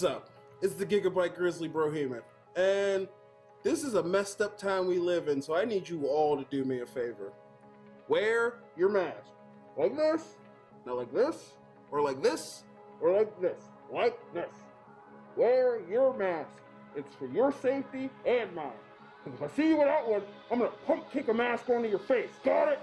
What's up? It's the Gigabyte Grizzly Brohemian, and this is a messed up time we live in, so I need you all to do me a favor. Wear your mask. Like this, not like this, or like this, or like this, like this. Wear your mask. It's for your safety and mine. Because if I see you without one, I'm gonna pump kick a mask onto your face. Got it?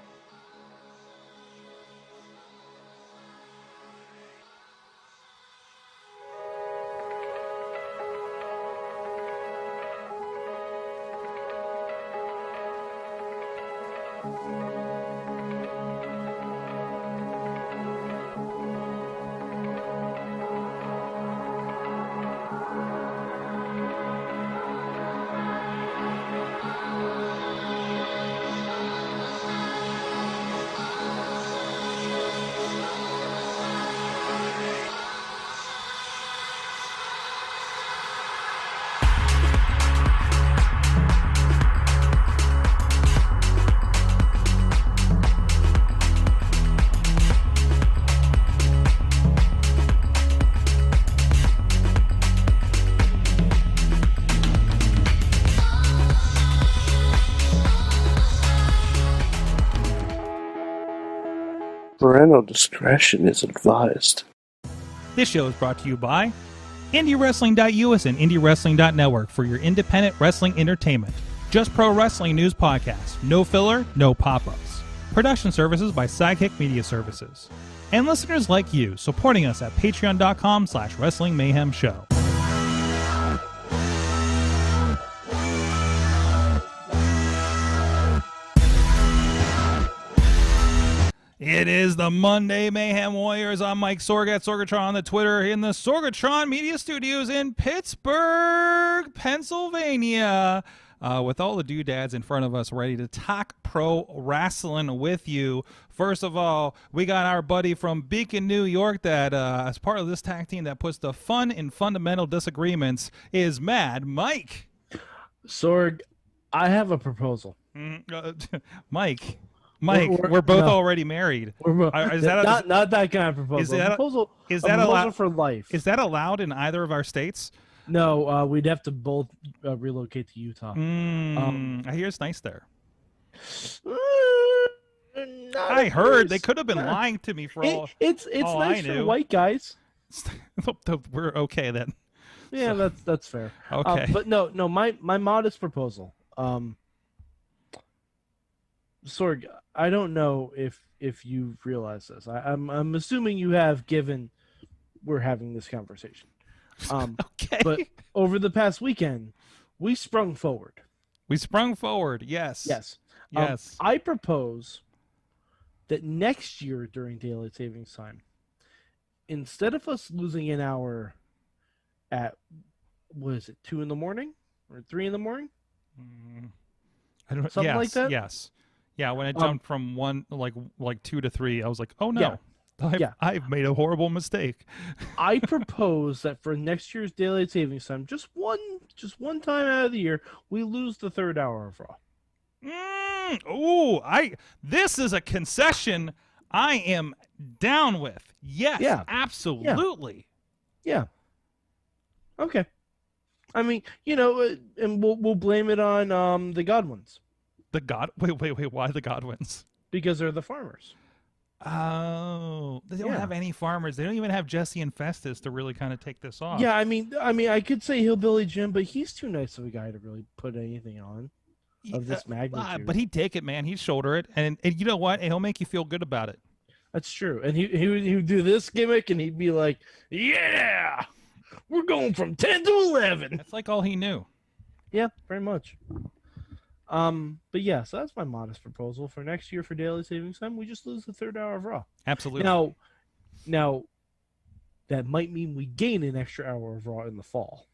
Parental discretion is advised. This show is brought to you by IndieWrestling.us and IndieWrestling.network for your independent wrestling entertainment. Just Pro Wrestling News Podcast. No filler, no pop-ups. Production services by Sidekick Media Services. And listeners like you, supporting us at patreon.com/Wrestling Mayhem Show. It is the Monday Mayhem Warriors. I'm Mike Sorg at Sorgatron on the Twitter in the Sorgatron Media Studios in Pittsburgh, Pennsylvania, with all the doodads in front of us ready to talk pro wrestling with you. First of all, we got our buddy from Beacon, New York that, as part of this tag team that puts the fun in fundamental disagreements, is Mad Mike. Sorg, I have a proposal. Mike, we're both already married. Is that not that kind of proposal? Is that allowed for life? Is that allowed in either of our states? No, we'd have to both relocate to Utah. I hear it's nice there. I heard they could have been lying to me for all. It's all nice for white guys. We're okay then. Yeah, that's fair. Okay, but no, my modest proposal. Sorg, I don't know if you've realized this. I'm assuming you have, given we're having this conversation. Okay. But over the past weekend, we sprung forward. Yes. Yes. Yes. I propose that next year during daylight savings time, instead of us losing an hour at, what is it, 2 in the morning or 3 in the morning? I don't know. Something like that? Yes. Yeah, when it jumped from 2 to 3, I was like, oh no. I've made a horrible mistake. I propose that for next year's daylight savings time, just one time out of the year, we lose the 3rd hour of Raw. This is a concession I am down with. Yes, yeah. Absolutely. Yeah. Okay. I mean, and we'll blame it on the Godwins. Wait, why the Godwins? Because they're the farmers. Oh, they don't have any farmers. They don't even have Jesse and Festus to really kind of take this off. Yeah, I mean, I could say Hillbilly Jim, but he's too nice of a guy to really put anything on of this magnitude. But he'd take it, man. He'd shoulder it, and you know what? And he'll make you feel good about it. That's true. And he would do this gimmick, and he'd be like, "Yeah, we're going from 10 to 11." That's like all he knew. Yeah, very much. But yeah, so that's my modest proposal for next year for daily savings time. We just lose the 3rd hour of Raw. Absolutely. Now, that might mean we gain an extra hour of Raw in the fall.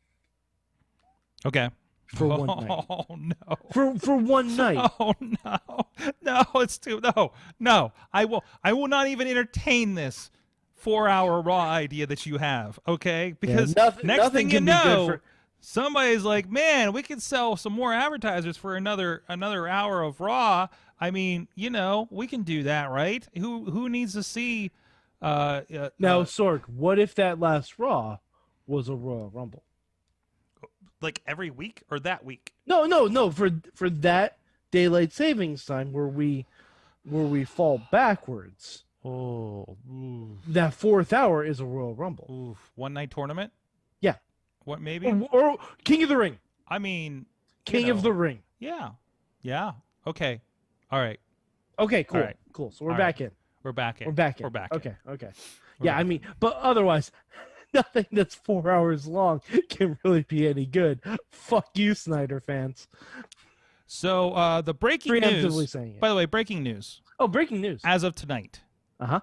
Okay. For one night. Oh no. For one night. Oh no. It's too no. I will not even entertain this 4-hour Raw idea that you have. Okay, because next thing you know. Somebody's like, man, we could sell some more advertisers for another hour of Raw. I mean, we can do that, right? Who needs to see? Now, Sorg, what if that last Raw was a Royal Rumble. Like every week or that week? No. For that daylight savings time where we fall backwards. Oh, ooh. That 4th hour is a Royal Rumble. Oof. One night tournament? Yeah. What, maybe? Or King of the Ring. I mean, King of the Ring. Yeah. Yeah. Okay. All right. Okay, cool. All right. Cool. So we're All back right. in. We're back in. We're back in. We're back Okay. in. Okay. We're Yeah, back I mean, but otherwise, nothing that's 4 hours long can really be any good. Fuck you, Snyder fans. So the breaking Preemptively news. saying it. By the way, breaking news. Oh, breaking news. As of tonight. Uh-huh.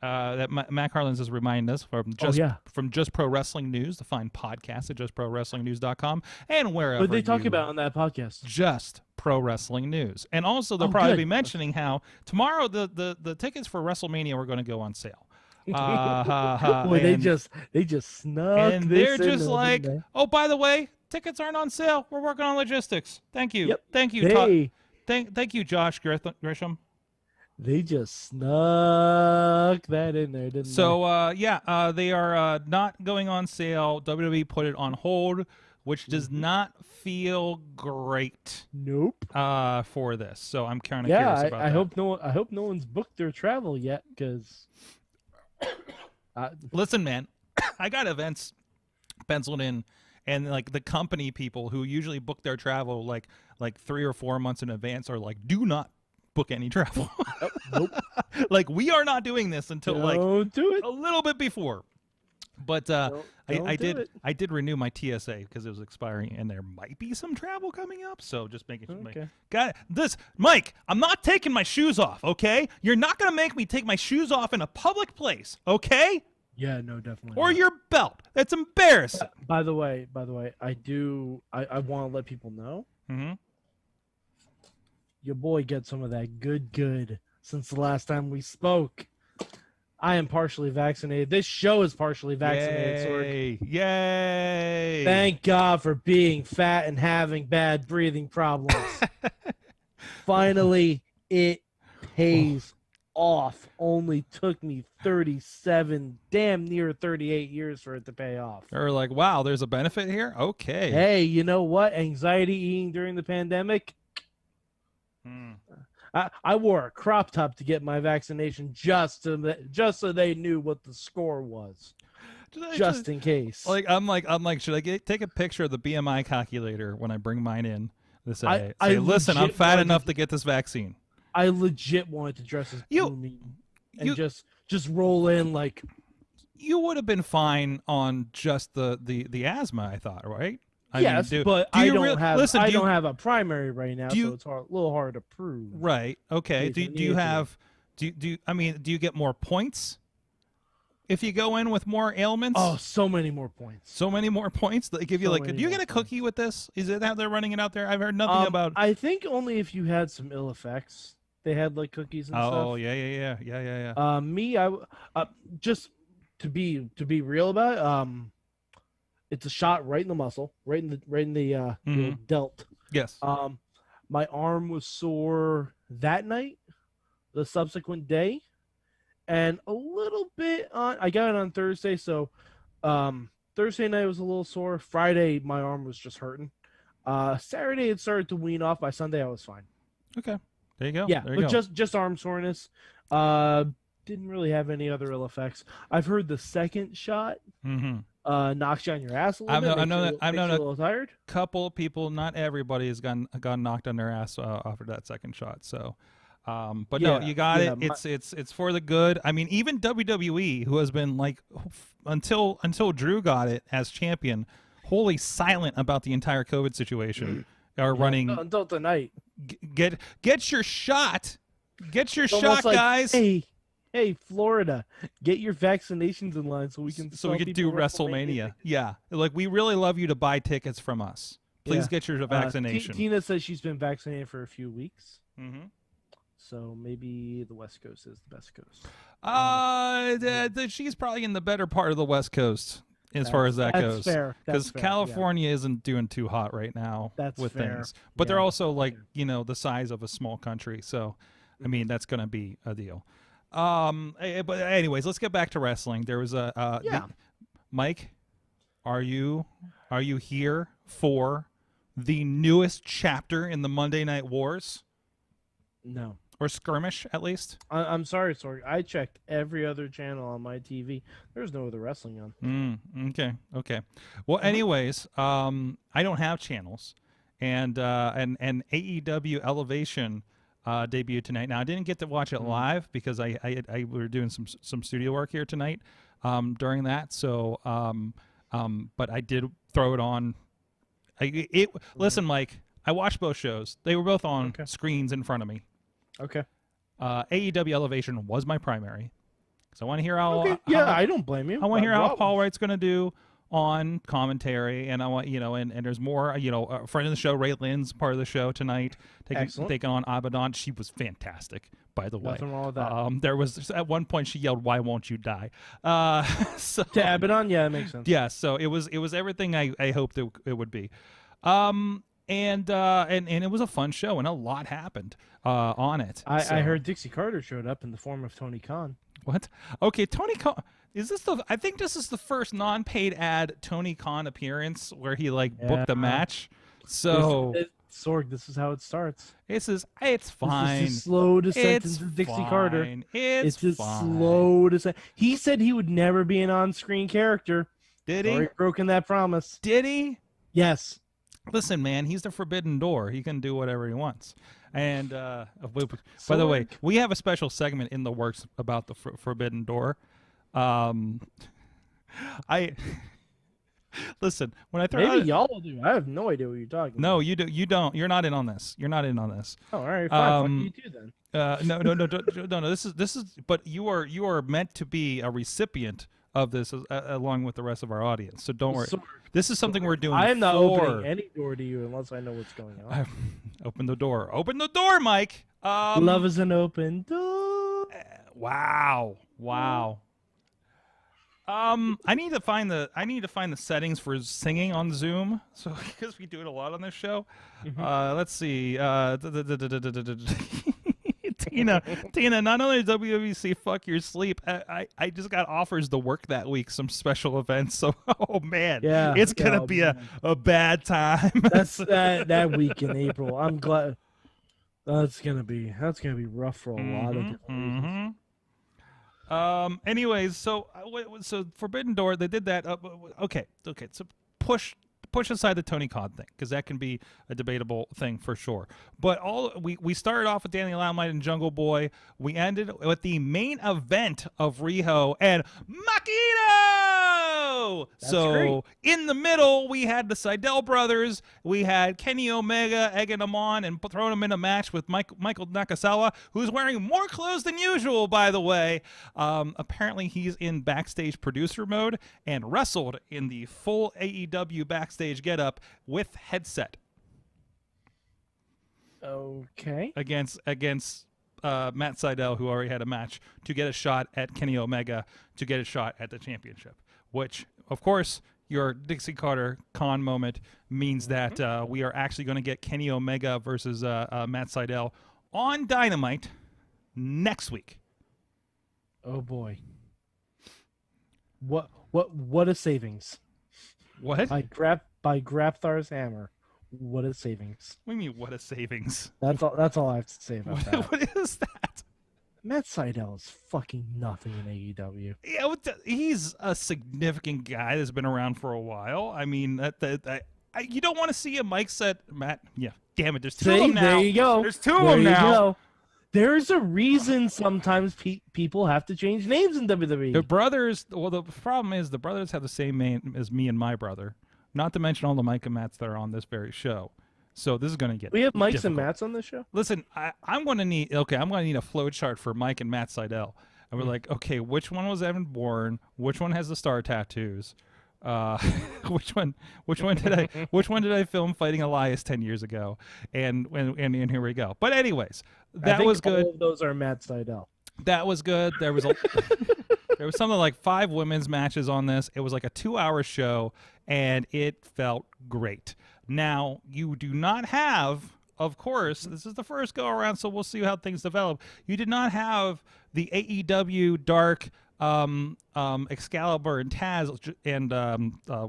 That Matt Carlins has reminded us from Just Pro Wrestling News, the fine podcast at justprowrestlingnews.com and wherever. What did they talk about on that podcast? Just Pro Wrestling News. And also they'll probably be mentioning how tomorrow the tickets for WrestleMania are going to go on sale. Boy, they just snuck and this they're just in, like, didn't oh, by the way, tickets aren't on sale. We're working on logistics. Thank you. Yep. Thank you. Thank you, Josh Grisham. They just snuck that in there, didn't they? So, they are not going on sale. WWE put it on hold, which does not feel great. Nope. For this. So I'm kind of curious about that. I hope no one's booked their travel yet, because. Listen, man, I got events penciled in, and like the company people who usually book their travel like 3 or 4 months in advance are like, do not book any travel. Nope. Like, we are not doing this until Don't do it. a little bit before. But I did renew my TSA because it was expiring, and there might be some travel coming up. So just making sure. Okay. Got it. This, Mike, I'm not taking my shoes off. Okay, you're not gonna make me take my shoes off in a public place. Okay. Yeah, no, definitely. Or not. your belt. That's embarrassing. By the way, I want to let people know. Mm-hmm. Your boy gets some of that good since the last time we spoke. I am partially vaccinated. This show is partially vaccinated, Sorg. Yay! Thank God for being fat and having bad breathing problems. Finally, it pays off. Only took me 37, damn near 38 years for it to pay off. Or like, wow, there's a benefit here? Okay. Hey, you know what? Anxiety eating during the pandemic. I wore a crop top to get my vaccination just so they knew what the score was, just in case. I'm like, should I take a picture of the BMI calculator when I bring mine in? Say, listen, I'm fat enough to get this vaccine. I legit wanted to dress as gloomy and just roll in like. You would have been fine on just the asthma, I thought, right? Yes, but I don't have a primary right now, so it's a little hard to prove. Right. Okay. Do you get more points if you go in with more ailments? Oh, so many more points. So many more points. They give you do you get a cookie with this? Is it how they're running it out there? I've heard nothing about. I think only if you had some ill effects. They had like cookies and stuff. Oh yeah. Me, just to be real about it, it's a shot right in the muscle, right in the delt. Yes. My arm was sore that night, the subsequent day, and a little bit on. I got it on Thursday, so Thursday night was a little sore. Friday, my arm was just hurting. Saturday, it started to wean off. By Sunday, I was fine. Okay. There you go. Yeah, there you but go. just arm soreness. Didn't really have any other ill effects. I've heard the second shot knocks you on your ass a little bit. I've known a little tired. Couple of people, not everybody has gone knocked on their ass after that second shot. So, but no, you got it. It's for the good. I mean, even WWE, who has been like until Drew got it as champion, wholly silent about the entire COVID situation, are running until tonight. Get your shot. Get your It's shot, like, guys. Hey, Florida, get your vaccinations in line so we can do WrestleMania. Yeah, like we really love you to buy tickets from us. Please get your vaccination. Tina says she's been vaccinated for a few weeks. Mm-hmm. So maybe the West Coast is the best coast. She's probably in the better part of the West Coast as far as that goes. Fair. Because California isn't doing too hot right now with things. But they're also like, the size of a small country. So, I mean, that's going to be a deal. But anyways, let's get back to wrestling. There was Mike. are you here for the newest chapter in the Monday Night Wars? No. Or Skirmish, at least? I'm sorry, Sorg. I checked every other channel on my TV. There's no other wrestling on. Okay. Well, anyways, I don't have channels, and AEW Elevation debuted tonight. Now I didn't get to watch it live because I were doing some studio work here tonight during that. So, but I did throw it on. Listen, Mike, I watched both shows. They were both on screens in front of me. Okay. AEW Elevation was my primary, so I want to hear how. Okay. Yeah, I don't blame you. I want to hear how Paul Wright's going to do on commentary, and I want and there's more. A friend of the show, Ray Lynn's part of the show tonight, taking on Abaddon. She was fantastic, by the way. Nothing wrong with that. There was at one point she yelled, "Why won't you die?" So to Abaddon, yeah, that makes sense. Yeah, so it was everything I hoped it would be. And it was a fun show, and a lot happened on it. I heard Dixie Carter showed up in the form of Tony Khan. What? Okay, Tony Khan. I think this is the first non-paid ad Tony Khan appearance where he booked a match. So Sorg, this is how it starts. It's fine. This is a slow descent into Dixie Carter. It's just slow descent. He said he would never be an on-screen character. Did he? Already broken that promise. Did he? Yes. Listen, man, he's the forbidden door. He can do whatever he wants. And by the way, we have a special segment in the works about the forbidden door. Listen, when I throw maybe y'all will do. I have no idea what you're talking about. No, you do. You don't. You're not in on this. You're not in on this. Oh, all right, fine. Fuck you too then. No. This is. But you are meant to be a recipient of this along with the rest of our audience. So don't worry. This is something we're doing. I am not opening any door to you unless I know what's going on. Open the door. Open the door, Mike. Love is an open door. Wow. I need to find the settings for singing on Zoom, so because we do it a lot on this show. Let's see. Tina, not only did WWC fuck your sleep, I just got offers to work that week, some special events. So, oh man, it's gonna be a bad time. That's that week in April. I'm glad. That's gonna be rough for a lot of different reasons. Anyways, so Forbidden Door, they did that. Okay. So push aside the Tony Khan thing, because that can be a debatable thing for sure. But we started off with Danny Limelight and Jungle Boy. We ended with the main event of Riho and Maki Itoh. So great. In the middle, we had the Sydal brothers. We had Kenny Omega egging them on and throwing them in a match with Michael Nakazawa, who's wearing more clothes than usual, by the way. Apparently, he's in backstage producer mode and wrestled in the full AEW backstage getup with headset. Okay. Against Matt Sydal, who already had a match, to get a shot at Kenny Omega, to get a shot at the championship. Which, of course, your Dixie Carter Khan moment means that we are actually going to get Kenny Omega versus Matt Sydal on Dynamite next week. Oh boy. What a savings. What? By Grapthar's hammer. What a savings. What do you mean, what a savings? That's all I have to say about that. What is that? Matt Sydal is fucking nothing in AEW. Yeah, he's a significant guy that's been around for a while. I mean, you don't want to see a Mike said, Matt, yeah, damn it, there's two of them now. There you go. There's two of them now. Go. There's a reason sometimes people have to change names in WWE. The brothers, well, the problem is the brothers have the same name as me and my brother. Not to mention all the Mike and Matts that are on this very show. So this is going to get We have Mikes difficult. and Matts on this show? Listen, I'm going to need a flow chart for Mike and Matt Sydal. And we're like, okay, which one was Evan Bourne? Which one has the star tattoos? Which one did I film fighting Elias 10 years ago? And here we go. But anyways, that was good. All of those are Matt Sydal. That was good. There was there was something like 5 women's matches on this. It was like a 2-hour show, and it felt great. Now, you do not have, of course, this is the first go-around, so we'll see how things develop. You did not have the AEW Dark Excalibur and Taz and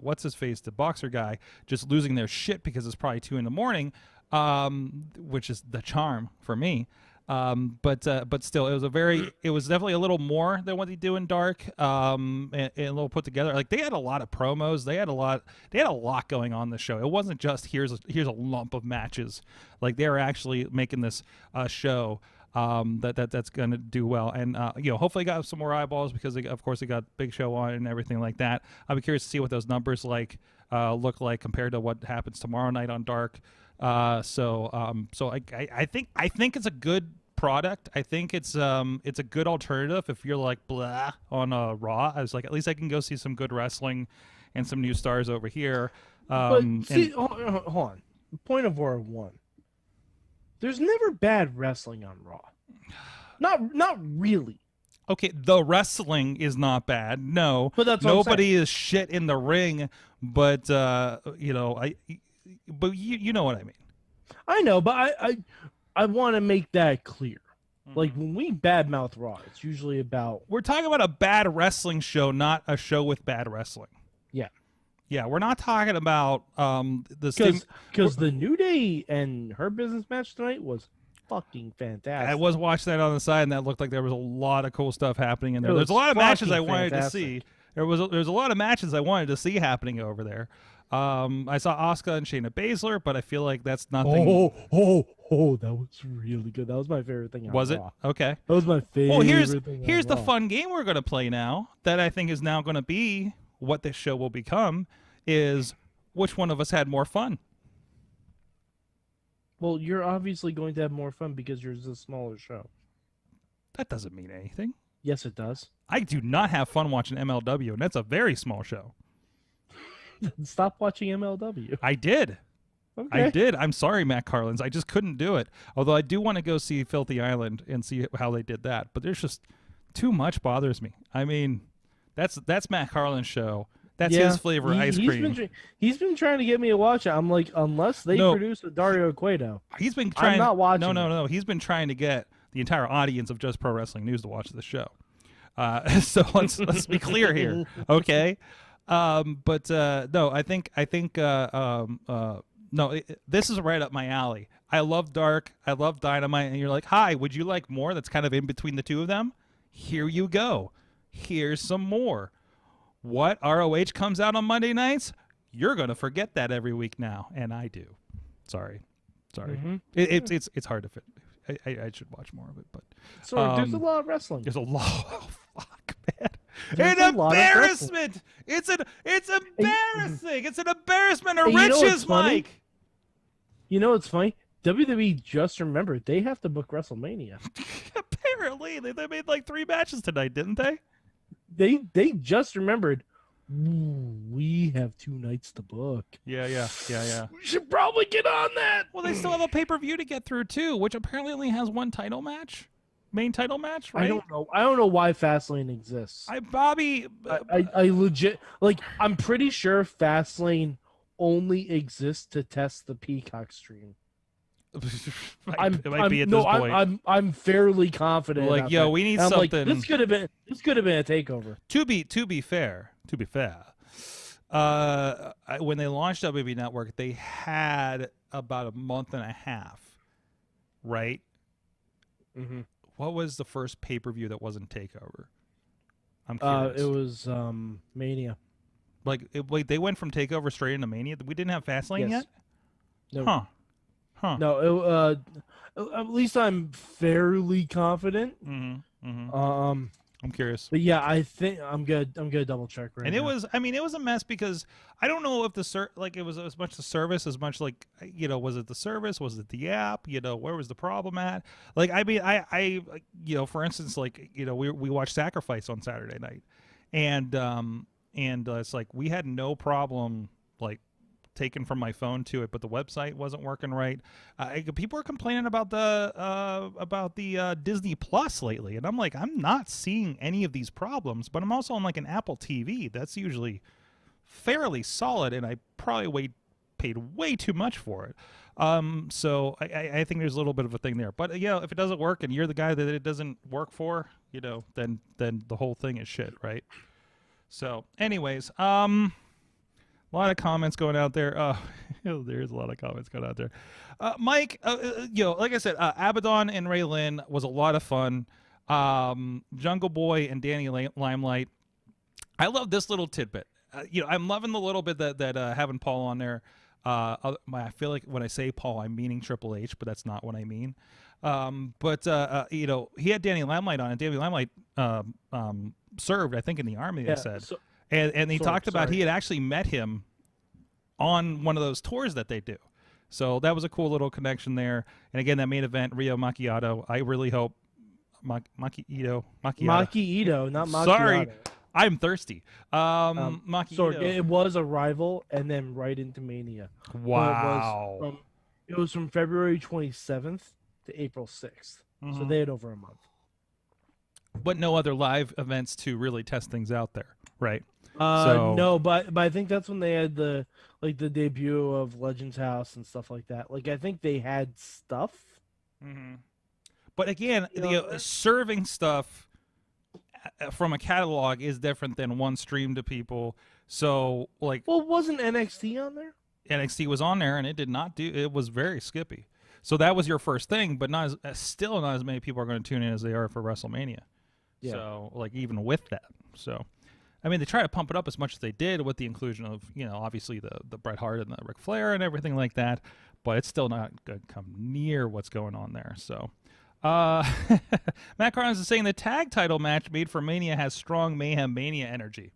what's his face, the boxer guy, just losing their shit because it's probably 2 a.m, which is the charm for me. But still, it was definitely a little more than what they do in Dark, and a little put together. Like, they had a lot of promos, they had a lot going on the show. It wasn't just here's a lump of matches. Like, they were actually making this show that's gonna do well, and hopefully got some more eyeballs because of course they got Big Show on and everything like that. I'll be curious to see what those numbers look like compared to what happens tomorrow night on Dark. So I think it's a good product. I think it's a good alternative if you're like blah on Raw. I was like, at least I can go see some good wrestling and some new stars over here. But see, hold on. Point of order one. There's never bad wrestling on Raw. Not really. Okay, the wrestling is not bad. No, but that's nobody is shit in the ring. But But you know what I mean. I know, but I want to make that clear. Like, when we badmouth Raw, it's usually about... We're talking about a bad wrestling show, not a show with bad wrestling. Yeah. Yeah, we're not talking about because the New Day and her business match tonight was fucking fantastic. I was watching that on the side, and that looked like there was a lot of cool stuff happening in there. There's a lot of matches I wanted to see. There's a lot of matches I wanted to see happening over there. I saw Asuka and Shayna Baszler, but I feel like that's nothing. Oh, that was really good. That was my favorite thing. Was it? Okay. That was my favorite. Well, here's the fun game we're going to play now. That I think is now going to be what this show will become. Is which one of us had more fun? Well, you're obviously going to have more fun because yours is a smaller show. That doesn't mean anything. Yes, it does. I do not have fun watching MLW, and that's a very small show. Stop watching MLW. I did. Okay. I did. I'm sorry, Matt Carlins. I just couldn't do it. Although I do want to go see Filthy Island and see how they did that. But there's just too much bothers me. I mean, that's Matt Carlin's show. That's his flavor ice cream. He's been trying to get me to watch it. I'm like, unless they produce a Dario Cueto, he's been trying. I'm not watching. No. He's been trying to get the entire audience of Just Pro Wrestling News to watch the show. So let's be clear here, okay? But no, I think no. This is right up my alley. I love Dark. I love Dynamite. And you're like, hi, would you like more? That's kind of in between the two of them. Here you go. Here's some more. What ROH comes out on Monday nights? You're gonna forget that every week now, and I do. Sorry. Mm-hmm. It's hard to fit. I should watch more of it, but there's a lot of wrestling. There's a lot. Oh, fuck, man! An embarrassment. It's embarrassing. It's an embarrassment of riches, Mike. You know what's funny? WWE just remembered they have to book WrestleMania. Apparently, they made like 3 matches tonight, didn't they? They just remembered. Ooh, we have 2 nights to book. Yeah. We should probably get on that. Well, they still have a pay-per-view to get through too, which apparently only has 1 title match, main title match, right? I don't know why Fastlane exists. I legit I'm pretty sure Fastlane only exists to test the Peacock stream. It might be at this point. I'm fairly confident. Like, yo, we need something. Like, this could have been a takeover. To be fair, when they launched WWE Network, they had about a month and a half, right? Mm-hmm. What was the first pay-per-view that wasn't Takeover? I'm curious. It was Mania. Like they went from Takeover straight into Mania. We didn't have Fastlane yet. No. Huh. No. At least I'm fairly confident. Mm-hmm. I'm curious. But yeah, I think I'm good. I'm gonna double check right now. And it was a mess because I don't know if it was as much the service as much like, was it the service? Was it the app? Where was the problem at? Like, I mean, I for instance, like, we watched Sacrifice on Saturday night, and it's like we had no problem like taken from my phone to it, but the website wasn't working right. People are complaining about the Disney Plus lately, and I'm like, I'm not seeing any of these problems, but I'm also on like an Apple TV that's usually fairly solid, and I probably paid way too much for it. So I think there's a little bit of a thing there. But if it doesn't work and you're the guy that it doesn't work for, then the whole thing is shit, right? So, anyways, a lot of comments going out there. There's a lot of comments going out there. Mike, like I said, Abaddon and Ray Lynn was a lot of fun. Jungle Boy and Danny Limelight. I love this little tidbit. I'm loving the little bit that having Paul on there. I feel like when I say Paul, I'm meaning Triple H, but that's not what I mean. He had Danny Limelight on, and Danny Limelight served, I think, in the Army, they said. And he talked about he had actually met him on one of those tours that they do. So that was a cool little connection there. And again, that main event, Riho Maki Itoh, I really hope Maki Itoh, not Maki Sorry. Itoh. I'm thirsty. Maki Sorg, Itoh. it was a rival, and then right into Mania. Wow. It was from February 27th to April 6th. Mm-hmm. So they had over a month. But no other live events to really test things out there, right? No, but I think that's when they had the debut of Legends House and stuff like that. I think they had stuff. Mm-hmm. But again, serving stuff from a catalog is different than one stream to people. So wasn't NXT on there? NXT was on there, and it did not do. It was very skippy. So that was your first thing, but still not as many people are going to tune in as they are for WrestleMania. Yeah. So even with that, I mean, they try to pump it up as much as they did with the inclusion of obviously the Bret Hart and the Ric Flair and everything like that, but it's still not going to come near what's going on there. So. Matt Carnes is saying the tag title match made for Mania has strong Mayhem Mania energy.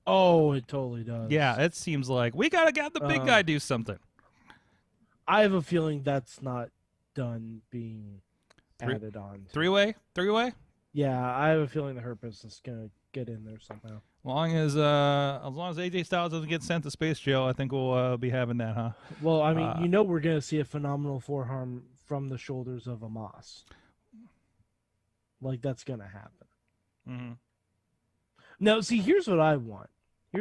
Oh, it totally does. Yeah, it seems like we gotta get the big guy do something. I have a feeling that's not done being added on. Three-way? Yeah, I have a feeling the Hurt Business is gonna get in there somehow. As long as AJ Styles doesn't get sent to space jail, I think we'll be having that, huh? Well, I mean, we're gonna see a phenomenal forearm from the shoulders of Amos. That's gonna happen. Mm-hmm. Now, see, here's what I want. I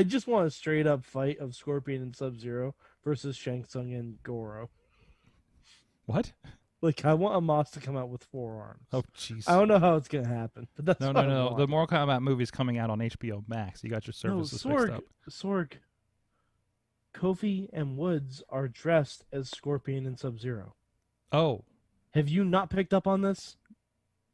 just want a straight up fight of Scorpion and Sub-Zero versus Shang Tsung and Goro. What? I want Amos to come out with forearms. Oh, jeez. I don't know how it's gonna happen, but that's no. The Mortal Kombat movie's coming out on HBO Max. You got your services fixed up. Sorg. Kofi and Woods are dressed as Scorpion and Sub-Zero. Oh. Have you not picked up on this?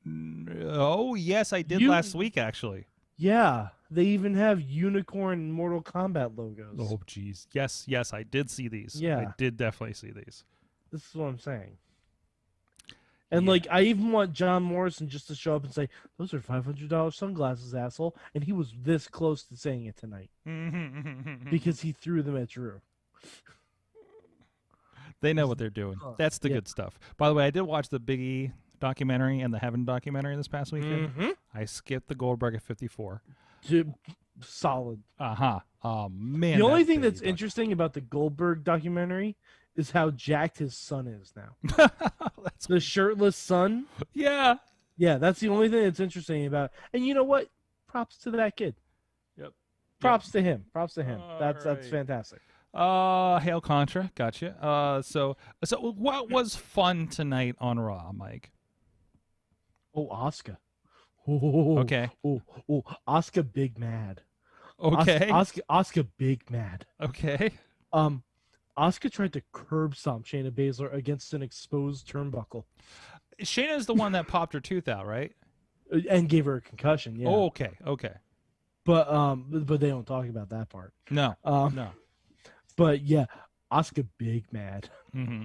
Oh, yes, I did last week, actually. Yeah. They even have Unicorn Mortal Kombat logos. Oh, jeez. Yes, I did see these. Yeah. I did definitely see these. This is what I'm saying. And, I even want John Morrison just to show up and say, those are $500 sunglasses, asshole. And he was this close to saying it tonight. Because he threw them at Drew. They know what they're doing. That's the good stuff. By the way, I did watch the Big E documentary and the Heaven documentary this past weekend. Mm-hmm. I skipped the Goldberg at 54. Solid. Uh-huh. Oh, man. The only thing that's interesting about the Goldberg documentary is how jacked his son is now. That's the shirtless son. Yeah. Yeah, that's the only thing that's interesting about. And you know what? Props to that kid. Yep. Props to him. That's fantastic. Hail Contra, gotcha. So what was fun tonight on Raw, Mike? Oh, Asuka. Oh, okay. Oh, Asuka big mad. Okay. Asuka big mad. Okay. Asuka tried to curb stomp Shayna Baszler against an exposed turnbuckle. Shayna's the one that popped her tooth out, right? And gave her a concussion, yeah. Oh, okay. But they don't talk about that part. No. No. But yeah, Asuka big mad. Mm-hmm.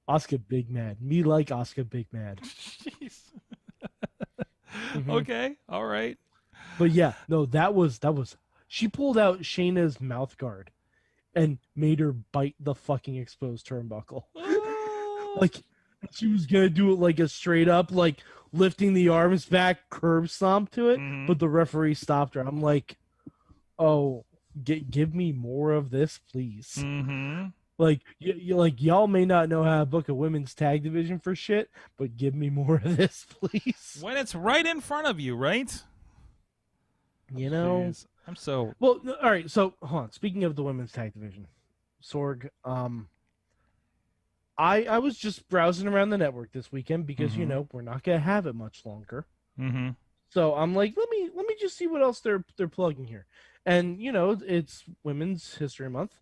Asuka big mad. Me like Asuka big mad. Jeez. Mm-hmm. Okay. All right. But yeah, no, that was she pulled out Shayna's mouth guard and made her bite the fucking exposed turnbuckle. Oh. She was gonna do it a straight up, lifting the arms back, curb stomp to it, mm-hmm. but the referee stopped her. I'm like, oh, give me more of this, please. Mm-hmm. Y'all may not know how to book a women's tag division for shit, but give me more of this, please. When it's right in front of you, right? You know, Jeez. I'm so well, all right. So, hold on. Speaking of the women's tag division, Sorg, I was just browsing around the network this weekend because Mhm. we're not gonna have it much longer. Mm-hmm. So I'm like, let me just see what else they're plugging here, and it's Women's History Month,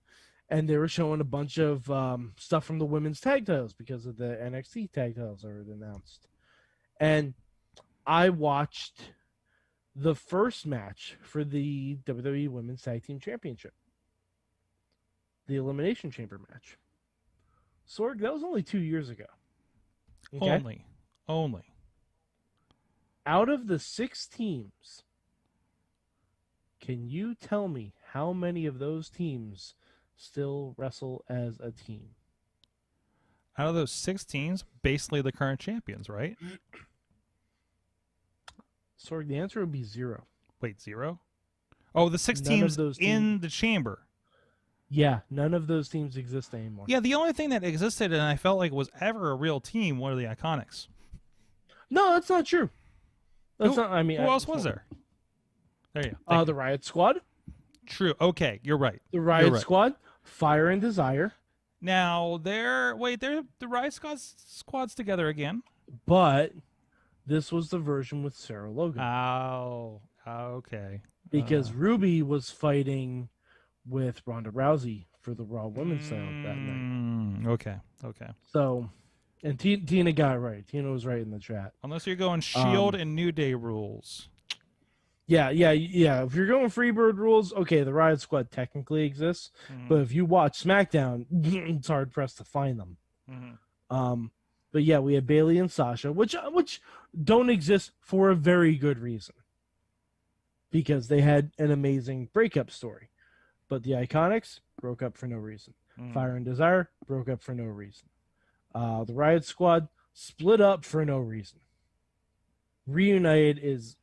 and they were showing a bunch of stuff from the women's tag titles because of the NXT tag titles that were announced, and I watched the first match for the WWE Women's Tag Team Championship, the Elimination Chamber match. Sorg, that was only 2 years ago. Okay? Only. Out of the 6 teams, can you tell me how many of those teams still wrestle as a team? Out of those 6 teams, basically the current champions, right? Sorg, the answer would be 0. Wait, 0? Oh, the 6 None teams of those in the chamber. Yeah, none of those teams exist anymore. Yeah, the only thing that existed and I felt like was ever a real team were the Iconics. No, that's not true. That's not. I mean, Who else was there? There you go. The Riot Squad. True. Okay, you're right. The Riot right. Squad, Fire and Desire. Now they're the Riot squad's together again. But this was the version with Sarah Logan. Oh, okay. Because Ruby was fighting with Ronda Rousey for the Raw Women's title that night. Okay. So, and Tina got it right. Tina was right in the chat. Unless you're going Shield and New Day rules. Yeah. If you're going Freebird rules, okay, the Riot Squad technically exists. But if you watch SmackDown, it's hard pressed to find them. But yeah, we have Bayley and Sasha, which don't exist for a very good reason. Because they had an amazing breakup story. But the Iconics broke up for no reason. Fire and Desire broke up for no reason. The Riot Squad split up for no reason. Reunited is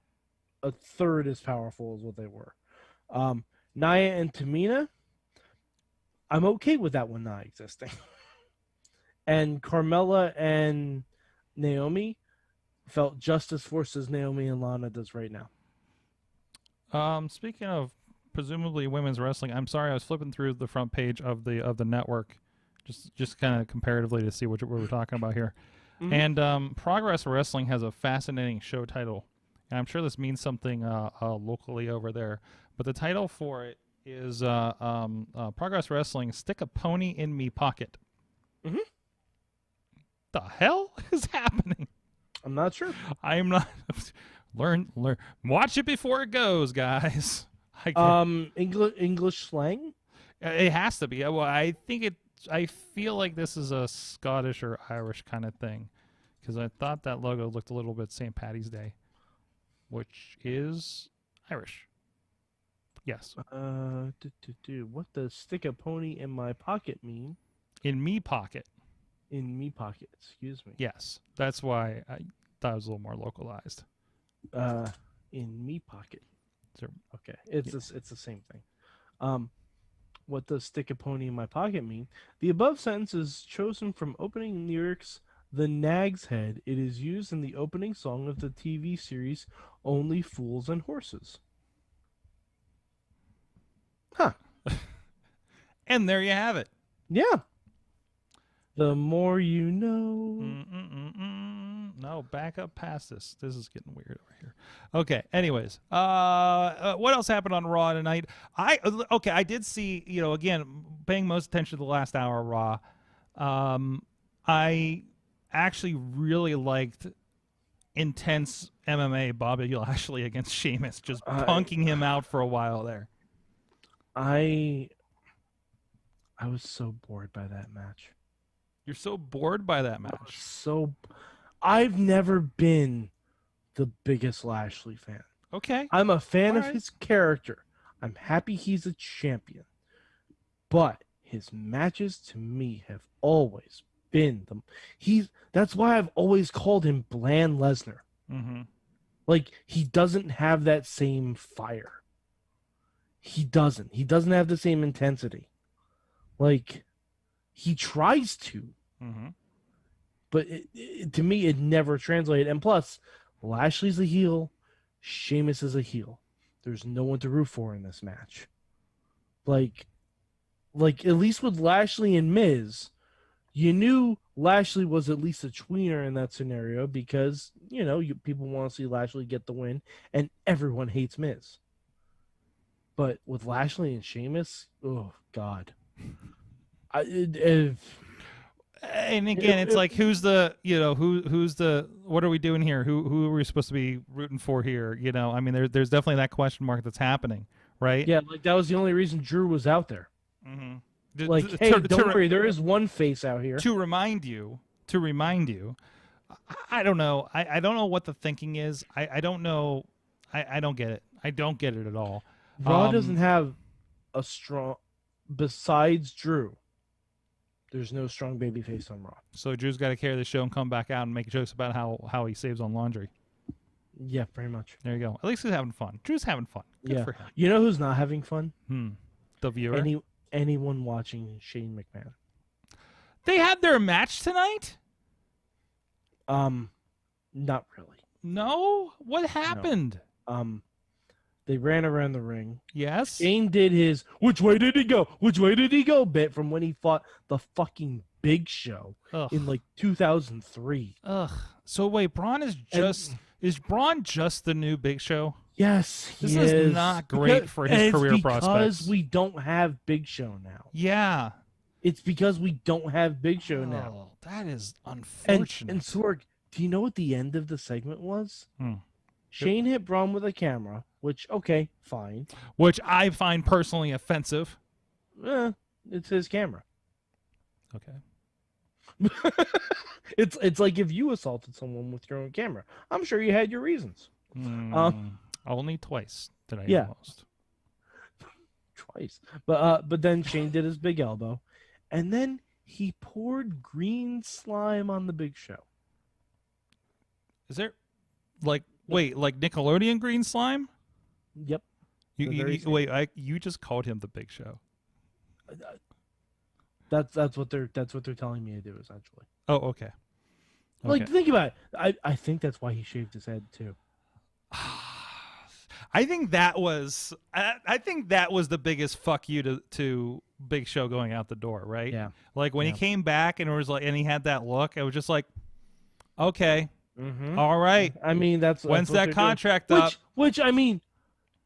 a third as powerful as what they were. Nia and Tamina, I'm okay with that one not existing. And Carmella and Naomi felt just as forced as Naomi and Lana does right now. Speaking of presumably women's wrestling, I'm sorry, I was flipping through the front page of the network, just kind of comparatively to see what we're talking about here. And Progress Wrestling has a fascinating show title, and I'm sure this means something locally over there. But the title for it is Progress Wrestling: Stick a Pony in Me Pocket. The hell is happening? I'm not sure. I'm not. Learn. Watch it before it goes, guys. English slang? It has to be. Well, I feel like this is a Scottish or Irish kind of thing, because I thought that logo looked a little bit St. Paddy's Day, which is Irish. Yes. What does stick a pony in my pocket mean? In me pocket. In me pocket. Excuse me. Yes, that's why I thought it was a little more localized. In me pocket. Sure. Okay, it's the same thing. What does stick a pony in my pocket mean? The above sentence is chosen from opening lyrics The Nag's Head. It is used in the opening song of the TV series Only Fools and Horses. Huh. And there you have it. Yeah. The more you know. No, back up past this. This is getting weird over here. Okay. Anyways, what else happened on Raw tonight? I did see. Again, paying most attention to the last hour of Raw. I actually really liked intense MMA Bobby Lashley against Sheamus, just punking him out for a while there. I was so bored by that match. You're so bored by that match. I've never been the biggest Lashley fan. Okay. I'm a fan of his character. I'm happy he's a champion. But his matches to me have always been that's why I've always called him Bland Lesnar. Like, he doesn't have that same fire. He doesn't have the same intensity. Like, he tries to, but to me, it never translated. And plus, Lashley's a heel, Sheamus is a heel. there's no one to root for in this match. Like at least with Lashley and Miz, you knew Lashley was at least a tweener in that scenario because, people want to see Lashley get the win, and everyone hates Miz. But with Lashley and Sheamus, oh, God. And again, it's like, who's the, what are we doing here? Who are we supposed to be rooting for here? I mean, there's definitely that question mark that's happening, right? Yeah, like that was the only reason Drew was out there. Mm-hmm. Hey, don't worry, there is one face out here. To remind you, I don't know. I don't know what the thinking is. I don't know. I don't get it. I don't get it at all. Raw doesn't have a strong, besides Drew, there's no strong baby face on Raw. So Drew's got to carry the show and come back out and make jokes about how he saves on laundry. Yeah, pretty much. There you go. At least he's having fun. Drew's having fun. Good for him. You know who's not having fun? The viewer. Anyone watching Shane McMahon. They had their match tonight? Not really. No? What happened? No. They ran around the ring. Yes. Shane did his "which way did he go? Which way did he go?" bit from when he fought the fucking Big Show in like 2003. Ugh. So wait, Braun is Braun just the new Big Show? Yes, this is not great for his career prospects. Because we don't have Big Show now. Yeah. It's because we don't have Big Show now. That is unfortunate. And Sorg, do you know what the end of the segment was? Shane hit Braun with a camera, which, okay, fine. Which I find personally offensive. It's his camera. Okay. It's like if you assaulted someone with your own camera. I'm sure you had your reasons. Only twice did I almost. Twice. But then Shane did his big elbow, and then he poured green slime on the Big Show. Is there like Nickelodeon green slime? Yep. You just called him the Big Show. That's what they're telling me to do, essentially. Oh, okay. Like, think about it. I think that's why he shaved his head too. I think that was the biggest fuck you to Big Show going out the door, right? Yeah. Like when he came back and it was like, and he had that look, it was just like, okay, all right. I mean, when's that contract up? Which I mean,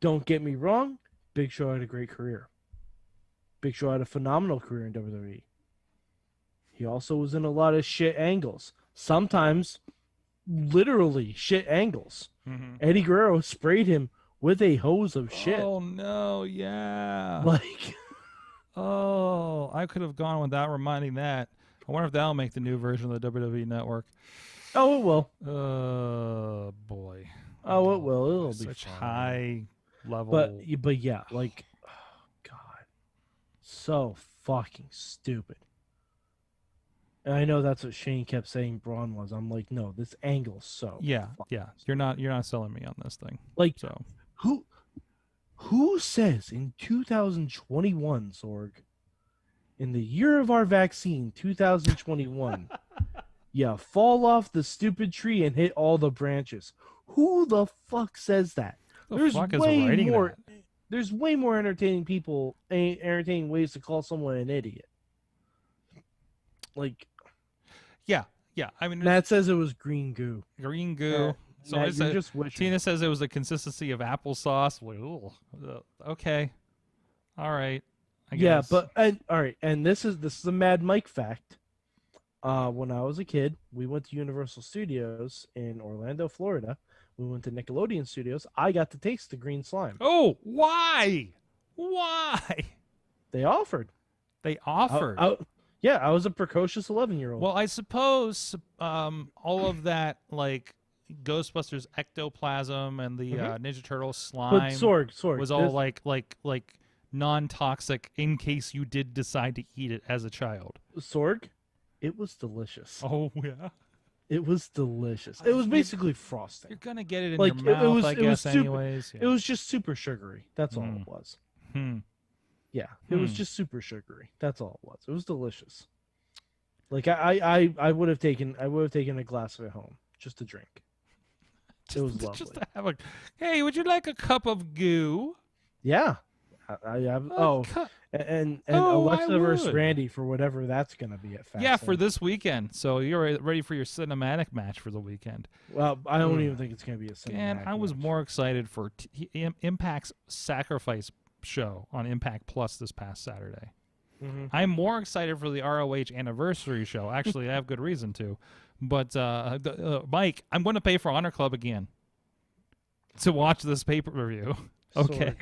don't get me wrong, Big Show had a great career. Big Show had a phenomenal career in WWE. He also was in a lot of shit angles. Sometimes, literally shit angles. Eddie Guerrero sprayed him with a hose of shit. Oh no, yeah. Like, oh, I could have gone without reminding that. I wonder if that'll make the new version of the WWE Network. Oh, it will. Oh boy. Oh, it will. It'll be such fun. High level. But yeah, like, oh God, so fucking stupid. And I know that's what Shane kept saying Braun was. I'm like, no, this angle's so yeah. You're not selling me on this thing. Like, so who says in 2021, Sorg, in the year of our vaccine, 2021, yeah, fall off the stupid tree and hit all the branches? Who the fuck says that? There's way more entertaining ways to call someone an idiot. Like, yeah. I mean, Matt says it was green goo. Green goo. So Matt, you're just wishing. Tina says it was the consistency of applesauce. Okay, all right. I guess. Yeah, all right, and this is a Mad Mike fact. When I was a kid, we went to Universal Studios in Orlando, Florida. We went to Nickelodeon Studios. I got to taste the green slime. Oh, why? Why? They offered. Yeah, I was a precocious 11-year-old. Well, I suppose all of that, like Ghostbusters ectoplasm and the Ninja Turtle slime, but Sorg was all like non-toxic in case you did decide to eat it as a child. Sorg, it was delicious. Oh yeah, it was delicious. It was basically frosting. You're gonna get it in your mouth, I guess. Anyways, it was just super sugary. That's all it was. Yeah, it was just super sugary. That's all it was. It was delicious. Like I would have taken a glass of it home just to drink. It was lovely. Just to have a, hey, would you like a cup of goo? Yeah. I have. And Alexa versus Randy for whatever that's going to be at Fastlane. Yeah, for this weekend. So you're ready for your cinematic match for the weekend. Well, I don't even think it's going to be a cinematic And I was match. more excited for Impact's Sacrifice show on Impact Plus this past Saturday. Mm-hmm. I'm more excited for the ROH anniversary show. Actually, I have good reason to. But, Mike, I'm going to pay for Honor Club again to watch this pay-per-view. Okay.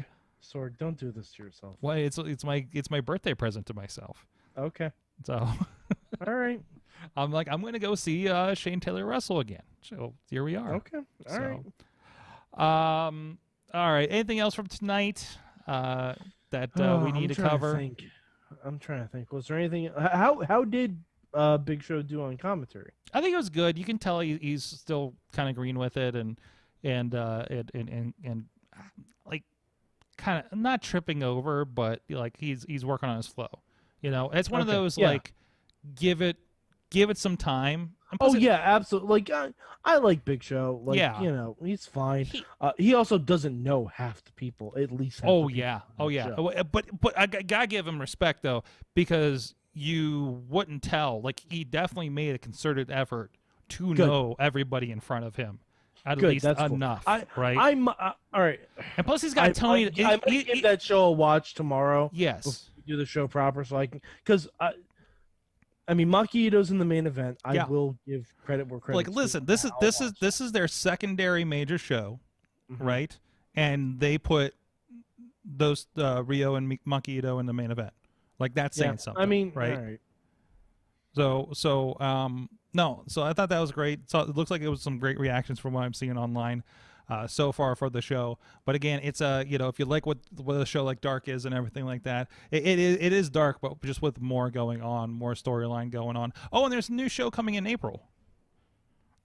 Sorg, don't do this to yourself. Well, it's my birthday present to myself. Okay. So, all right. I'm going to go see Shane Taylor wrestle again. So here we are. Okay. All right. All right. Anything else from tonight that we need to cover? I'm trying to think. Was there anything? How did Big Show do on commentary? I think it was good. You can tell he's still kind of green with it, and like kind of not tripping over, but like he's working on his flow. You know, it's one of those like give it some time. Absolutely. Like I like Big Show. Like you know, he's fine. He also doesn't know half the people. At least. But I gotta give him respect though, because you wouldn't tell. Like he definitely made a concerted effort to know everybody in front of him. At least enough, right? I'm all right. And plus, he's got Tony. I might give that show a watch tomorrow. Yes, before we do the show proper, so I can. Because I mean, Maki Itoh's in the main event. I will give credit where credit. Like, listen, this is their secondary major show, right? And they put those Riho and Maki Itoh in the main event. Like that's saying something. I mean, right? All right. So I thought that was great. So it looks like it was some great reactions from what I'm seeing online so far for the show. But again, it's if you like what a show like Dark is and everything like that, it is dark, but just with more going on, more storyline going on. Oh, and there's a new show coming in April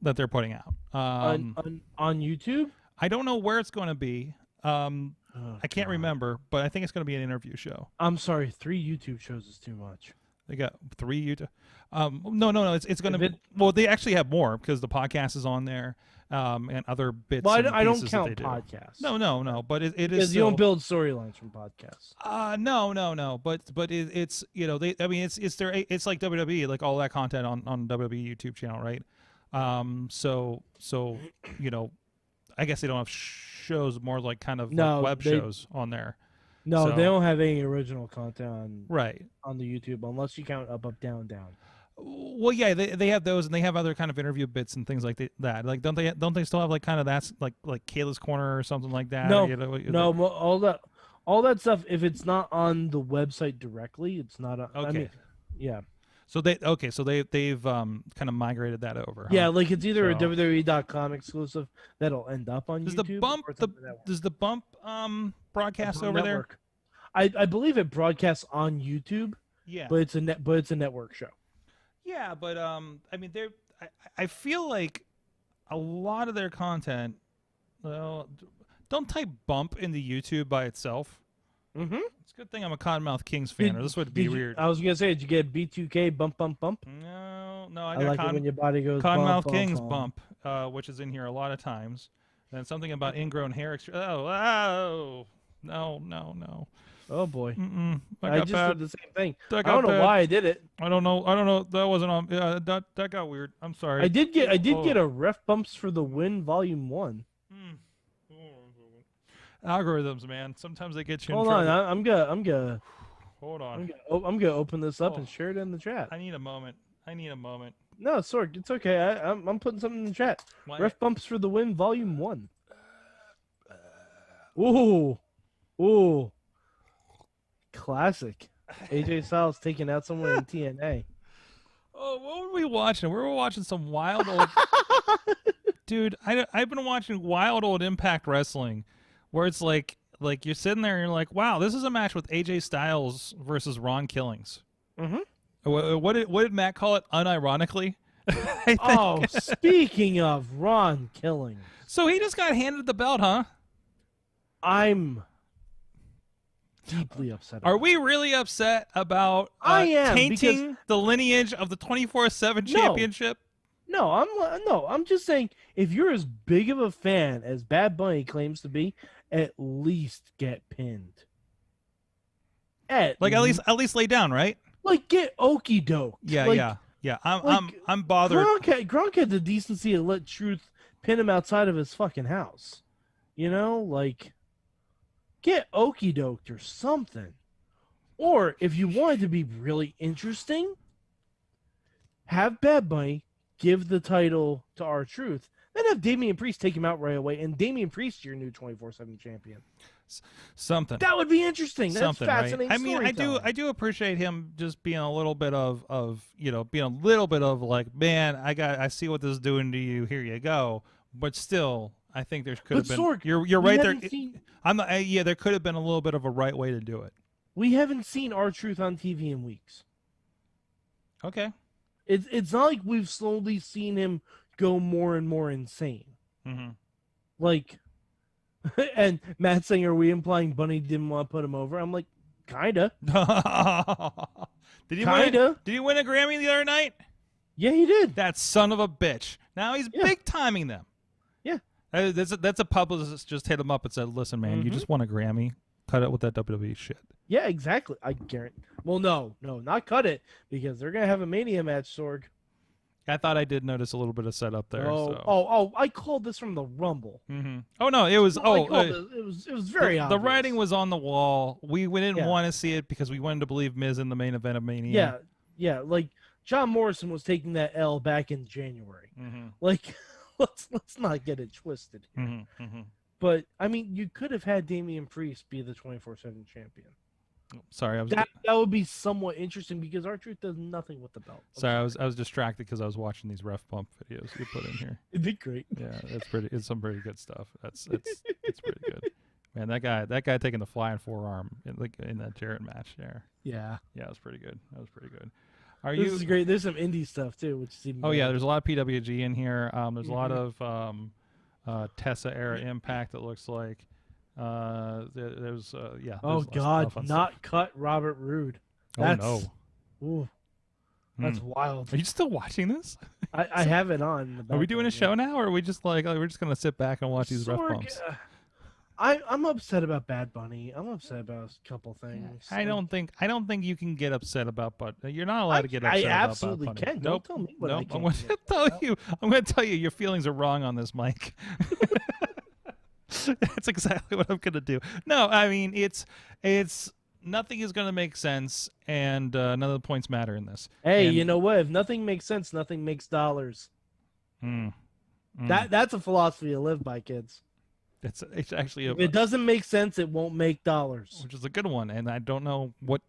that they're putting out on YouTube. I don't know where it's going to be. I can't remember, but I think it's going to be an interview show. I'm sorry, 3 YouTube shows is too much. They got 3 YouTube. No. It's going to be. Well, they actually have more because the podcast is on there, and other bits. Well, and I don't pieces count that podcasts. No. But it is because you don't build storylines from podcasts. No. But it's it's like WWE, like all that content on WWE YouTube channel, right? So I guess they don't have shows, more like kind of like web shows on there. No, they don't have any original content on the YouTube unless you count Up, Down, Down. Well, yeah, they have those, and they have other kind of interview bits and things like that. Like, don't they still have like kind of that's like Kayla's Corner or something like that? No, all that stuff. If it's not on the website directly, it's not. Okay. I mean, yeah. So they've kind of migrated that over. Yeah, like it's either a WWE.com exclusive that'll end up on YouTube. Does the Bump broadcast over network there? I believe it broadcasts on YouTube. Yeah, but it's a network show. Yeah, but I mean, I feel like a lot of their content. Well, don't type Bump into YouTube by itself. Mm-hmm. It's a good thing I'm a Cottonmouth Kings fan, or this would be weird. I was gonna say, did you get B2K Bump? No, I got like it when your body goes Cottonmouth Kings Bump, which is in here a lot of times. And something about ingrown hair. No. Oh boy. I just did the same thing. I don't know why I did it. I don't know. That wasn't on. Yeah, that got weird. I'm sorry. I did get a Ref Bumps for the Win Volume 1. Algorithms, man. Sometimes they get you. Hold on, I'm gonna. Hold on. I'm gonna open this up and share it in the chat. I need a moment. No, Sorg, it's okay. I'm putting something in the chat. Why? Ref Bumps for the Win, Volume 1. Ooh. Classic. AJ Styles taking out someone in TNA. Oh, what were we watching? We were watching some wild old. Dude, I've been watching wild old Impact Wrestling, where it's like you're sitting there and you're like, wow, this is a match with AJ Styles versus Ron Killings. Mm-hmm. What did Matt call it? Unironically. Oh, speaking of Ron Killings. So he just got handed the belt, huh? I'm deeply upset. Are we really upset about I am, tainting the lineage of the 24/7 championship? I'm just saying, if you're as big of a fan as Bad Bunny claims to be, at least get pinned. At least lay down, right? Like, get okey doked. Yeah. I'm bothered. Gronk had the decency to let Truth pin him outside of his fucking house. You know, like, get okey doked or something. Or if you wanted to be really interesting, have Bad Bunny give the title to R-Truth, then have Damian Priest take him out right away, and Damian Priest your new 24/7 champion. Something that would be interesting. That's fascinating. Right? I mean, I do appreciate him just being a little bit of being a little bit of like, man, I see what this is doing to you. Here you go. But still, I think there could have been. Sorg, you're right there. I'm not. There could have been a little bit of a right way to do it. We haven't seen R-Truth on TV in weeks. Okay. It's not like we've slowly seen him go more and more insane. Mm-hmm. Like, and Matt saying, are we implying Bunny didn't want to put him over? I'm like, kinda. Did he win a Grammy the other night? Yeah, he did. That son of a bitch. Now he's big timing them. Yeah. That's a publicist just hit him up and said, listen, man, you just won a Grammy. Cut it with that WWE shit. Yeah, exactly. I guarantee. Well, no, not cut it, because they're gonna have a Mania match, Sorg. I thought I did notice a little bit of setup there. I called this from the Rumble. Mm-hmm. Oh no, it was. It was very obvious. The writing was on the wall. We didn't want to see it because we wanted to believe Miz in the main event of Mania. Yeah. Like John Morrison was taking that L back in January. Mm-hmm. Like, let's not get it twisted here. Mm-hmm. Mm-hmm. But I mean, you could have had Damian Priest be the 24/7 champion. Sorry, that would be somewhat interesting because R-Truth does nothing with the belt. Sorry, I was distracted because I was watching these ref bump videos you put in here. It'd be great. Yeah, it's some pretty good stuff. It's pretty good. Man, that guy taking the flying forearm in that Jarrett match there. Yeah, it was pretty good. This is great. There's some indie stuff too, which is even better. There's a lot of PWG in here. There's a lot of Tessa era Impact. It looks like. There's oh God! Not cut Robert Roode. That's wild. Are you still watching this? I have it on. Are we doing a show now, or are we just we're just gonna sit back and watch these ref bumps? I'm upset about Bad Bunny. I'm upset about a couple things. I don't think you can get upset about You're not allowed to get upset about Bad Bunny. I absolutely can. Don't tell me what I can. I'm going to tell you your feelings are wrong on this, Mike. That's exactly what I'm going to do. No, I mean, it's nothing is going to make sense, and none of the points matter in this. Hey, you know what? If nothing makes sense, nothing makes dollars. That's a philosophy to live by, kids. It's actually if it doesn't make sense, it won't make dollars. Which is a good one, and I don't know what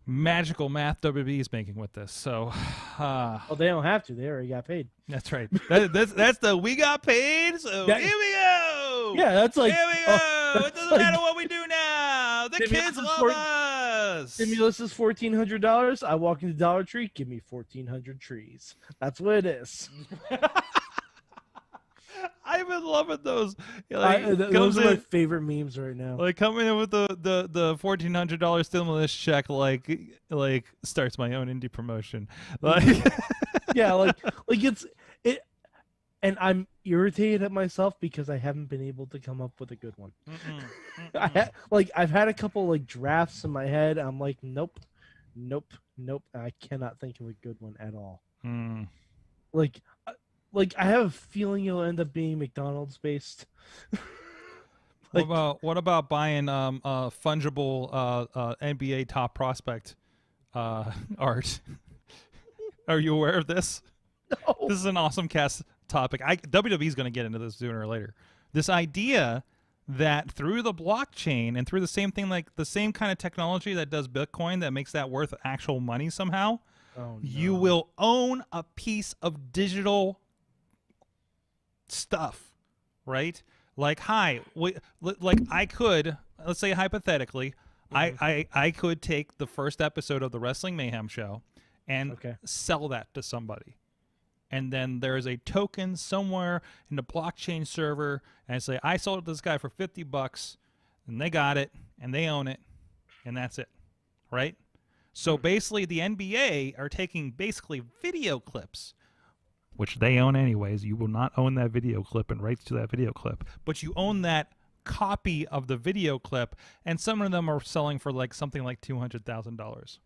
magical math WWE is making with this. So, well, they don't have to. They already got paid. That's right. That's the we got paid. So here we go. Yeah, that's like here we go. It doesn't matter what we do now. The kids love us. Stimulus is $1,400. I walk into Dollar Tree. Give me 1,400 trees. That's what it is. I've been loving those. Those are my favorite memes right now. Like coming in with the $1,400 stimulus check, like starts my own indie promotion. Like, yeah, like it's it, and I'm irritated at myself because I haven't been able to come up with a good one. I've had a couple drafts in my head. I'm like, nope. I cannot think of a good one at all. Like I have a feeling it'll end up being McDonald's based. What about buying fungible NBA top prospect art? Are you aware of this? No. This is an awesome cast topic. WWE's going to get into this sooner or later. This idea that through the blockchain and through the same thing, like the same kind of technology that does Bitcoin that makes that worth actual money somehow, you will own a piece of digital stuff, right? Like, I could, let's say hypothetically, I could take the first episode of the Wrestling Mayhem show and sell that to somebody. And then there is a token somewhere in the blockchain server, and I say, I sold it to this guy for $50, and they got it, and they own it, and that's it, right? So basically the NBA are taking basically video clips which they own anyways. You will not own that video clip and rights to that video clip, but you own that copy of the video clip, and some of them are selling for like something like $200,000.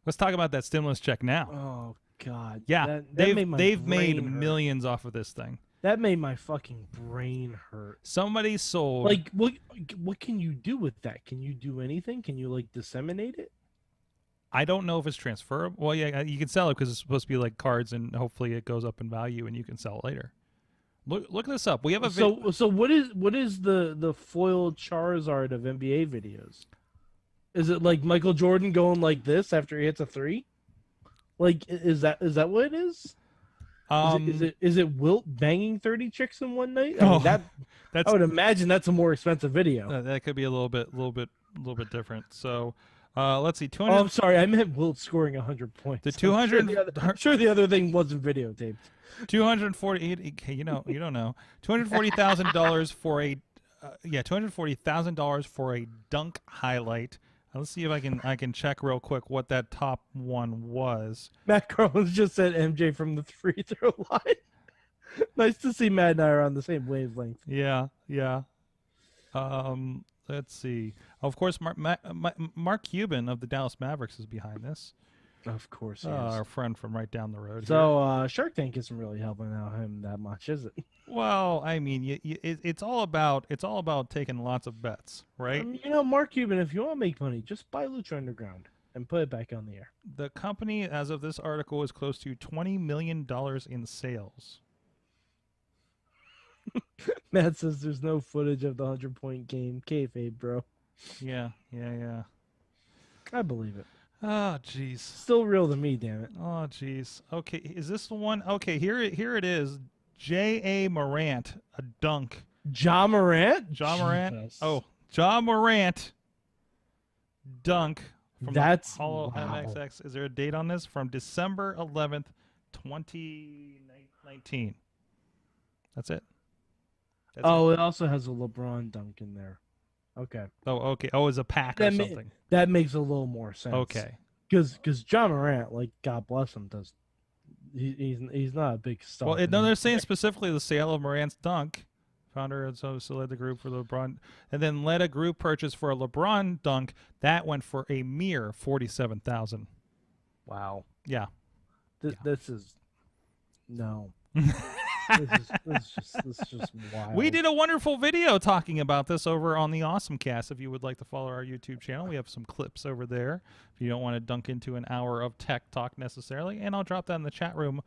Let's talk about that stimulus check now. Oh God. Yeah, they've made millions off of this thing. That made my fucking brain hurt. Somebody sold. Like, what can you do with that? Can you do anything? Can you like disseminate it? I don't know if it's transferable. Well, yeah, you can sell it because it's supposed to be like cards, and hopefully it goes up in value, and you can sell it later. Look this up. We have a so what is the foiled Charizard of NBA videos? Is it like Michael Jordan going like this after he hits a three? Like, is that what it is? Is it Wilt banging 30 chicks in one night? I mean, I would imagine that's a more expensive video. That could be a little bit different. So, let's see. 200. Oh, I'm sorry. I meant Wilt scoring 100 points. The 200. I'm sure the other thing wasn't videotaped. 240. You don't know. $240,000 for a $240,000 for a dunk highlight. Let's see if I can check real quick what that top one was. Matt Carlins just said MJ from the free throw line. Nice to see Matt and I are on the same wavelength. Yeah. Let's see. Of course, Mark Cuban of the Dallas Mavericks is behind this. Of course, he is. Our friend from right down the road. So Shark Tank isn't really helping out him that much, is it? Well, I mean, it's all about taking lots of bets, right? Mark Cuban, if you want to make money, just buy Lucha Underground and put it back on the air. The company, as of this article, is close to $20 million in sales. Matt says there's no footage of the 100-point game. Kayfabe, bro. Yeah. I believe it. Oh, jeez. Still real to me, damn it. Oh, jeez. Okay, is this the one? Okay, here it is. J.A. Morant, a dunk. Ja Morant? Ja Morant. Oh, Ja Morant, dunk. From That's Hollow wow. MXX. Is there a date on this? From December 11th, 2019. That's it. It also has a LeBron dunk in there. Okay. Oh, okay. Oh, it's a pack or something. That makes a little more sense. Okay. Because Ja Morant, like, God bless him, he's not a big star. Well, no, they're saying specifically the sale of Morant's dunk. Founder so led the group for LeBron, and then led a group purchase for a LeBron dunk that went for a mere $47,000. Wow. Yeah. This is no. This is just wild. We did a wonderful video talking about this over on the Awesome Cast. If you would like to follow our YouTube channel, we have some clips over there. If you don't want to dunk into an hour of tech talk necessarily, and I'll drop that in the chat room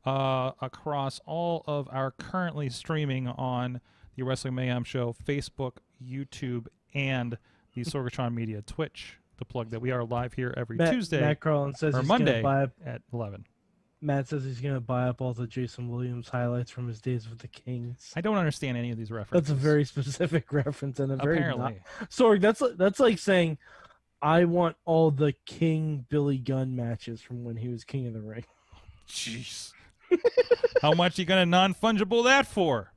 across all of our currently streaming on the Wrestling Mayhem Show, Facebook, YouTube, and the Sorgatron Media Twitch. To plug that we are live here every Tuesday Matt Carlin says or Monday at 11. Matt says he's going to buy up all the Jason Williams highlights from his days with the Kings. I don't understand any of these references. That's a very specific reference and a very apparently. Sorry, that's like saying I want all the King Billy Gunn matches from when he was King of the Ring. Jeez. How much you gonna non-fungible that for?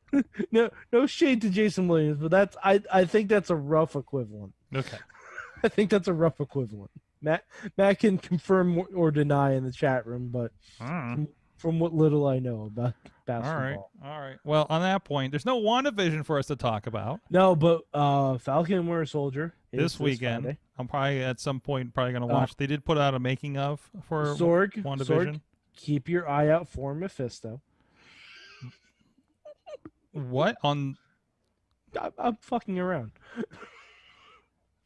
No shade to Jason Williams, but I think that's a rough equivalent. Okay. I think that's a rough equivalent. Matt can confirm or deny in the chat room, but from what little I know about basketball. All right. Well, on that point, there's no WandaVision for us to talk about. No, but Falcon and Winter Soldier this weekend. Friday. I'm probably at some point gonna watch. They did put out a making of for WandaVision. Sorg, keep your eye out for Mephisto. What on? I'm fucking around.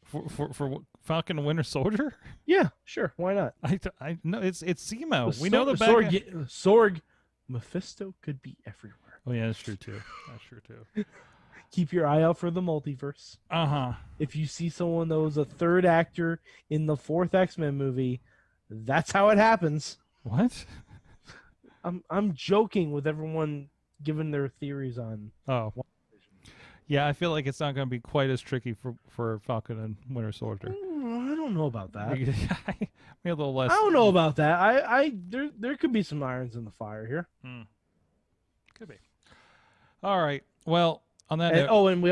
For Falcon and Winter Soldier? Yeah, sure. Why not? I know it's Zemo. We know the back. Sorg, Mephisto could be everywhere. Oh yeah, that's true too. Keep your eye out for the multiverse. If you see someone that was a third actor in the fourth X-Men movie, that's how it happens. What? I'm joking with everyone giving their theories on. Oh. Yeah, I feel like it's not going to be quite as tricky for Falcon and Winter Soldier. I don't know about that. Maybe a little less. I don't know about that. There could be some irons in the fire here. Could be. All right. Well, on that note. And we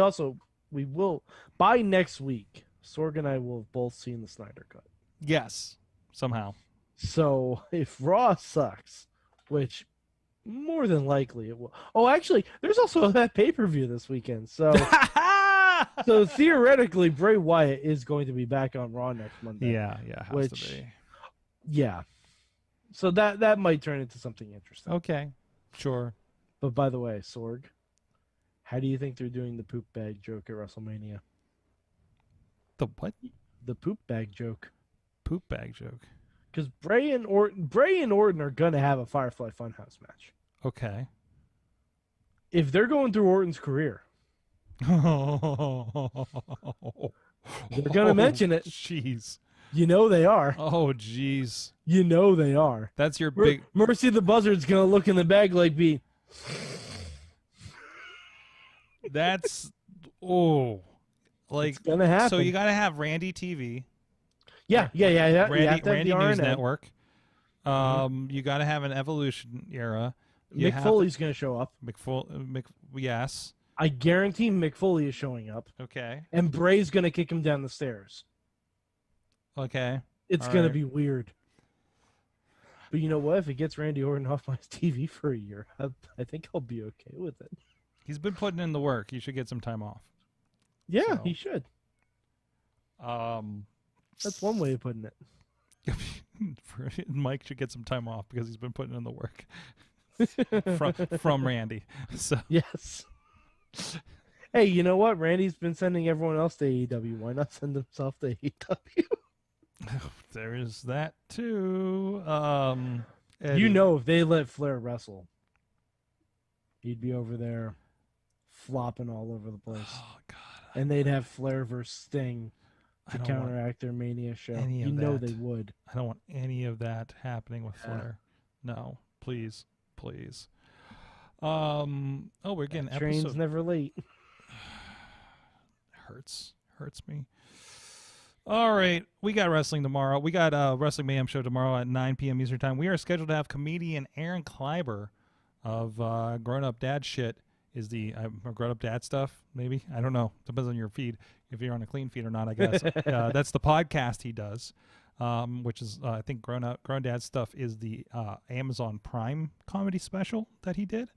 will by next week. Sorg and I will have both seen the Snyder Cut. Yes. somehow. So if Raw sucks, which more than likely it will. Oh, actually, there's also that pay-per-view this weekend. So so theoretically, Bray Wyatt is going to be back on Raw next Monday. Yeah, has to be. Yeah. So that might turn into something interesting. Okay, sure. But by the way, Sorg, how do you think they're doing the poop bag joke at WrestleMania? The what? The poop bag joke. Poop bag joke. Because Bray and Orton are gonna have a Firefly Funhouse match. Okay. If they're going through Orton's career, they're gonna mention it. Jeez. You know they are. Oh, jeez. You know they are. That's your big. Mercy the Buzzard's gonna look in the bag like be. That's like it's gonna happen. So you got to have Randy TV. Yeah. Randy News RNN. Network. You got to have an Evolution era. Mick Foley's gonna show up. Yes. I guarantee Mick Foley is showing up. Okay. And Bray's gonna kick him down the stairs. Okay. It's gonna be weird. But you know what? If it gets Randy Orton off my TV for a year, I think I'll be okay with it. He's been putting in the work. He should get some time off. Yeah, So, he should. That's one way of putting it. Mike should get some time off because he's been putting in the work from Randy. So yes. Hey, you know what? Randy's been sending everyone else to AEW. Why not send himself to AEW? There is that too. You know, if they let Flair wrestle, he'd be over there flopping all over the place. Oh God! And they'd have Flair versus Sting to counteract their Mania show. You know they would. I don't want any of that happening with Flair. No, please. We're getting train's episode. never late. Hurts me. All right, we got wrestling tomorrow. We got a Wrestling Mayhem show tomorrow at 9 p.m. Eastern Time. We are scheduled to have comedian Aaron Kleiber of Grown Up Dad Shit. Is the Grown Up Dad stuff, maybe? I don't know. Depends on your feed. If you're on a clean feed or not, I guess. That's the podcast he does, which is, I think, Grown Dad Stuff is the Amazon Prime comedy special that he did.